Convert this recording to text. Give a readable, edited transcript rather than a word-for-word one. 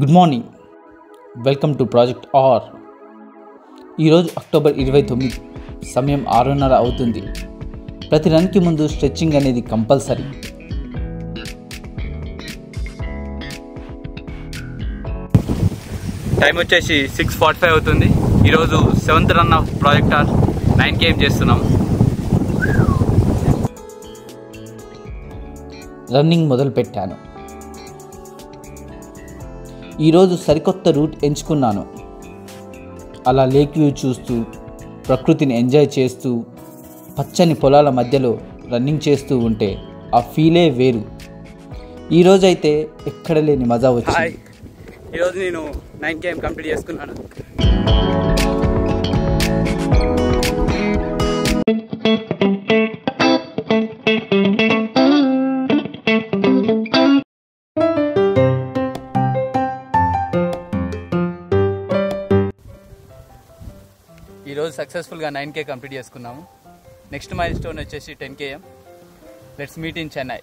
Good morning, welcome to project R. ఈరోజు October 29, సమయం 6:30 అవుతుంది. ప్రతి రన్కి ముందు స్ట్రెచ్చింగ్ అనేది కంపల్సరీ. టైం వచ్చేసి 6:45 అవుతుంది. ఈరోజు 7th run of project R 9 km చేస్తున్నాం. రన్నింగ్ మొదలుపెట్టాను. ఈరోజు సరికొత్త రూట్ ఎంచుకున్నాను. అలా లేక్ వ్యూ చూస్తూ, ప్రకృతిని ఎంజాయ్ చేస్తూ, పచ్చని పొలాల మధ్యలో రన్నింగ్ చేస్తూ ఉంటే ఆ ఫీలే వేరు. ఈరోజైతే ఎక్కడ లేని మజా వచ్చింది. ఈరోజు నేను 9 km కంప్లీట్ చేసుకున్నాను. ఈరోజు సక్సెస్ఫుల్గా 9 km కంప్లీట్ చేసుకున్నాము. నెక్స్ట్ మైల్ స్టోన్ వచ్చేసి 10 km. Let's meet in Chennai.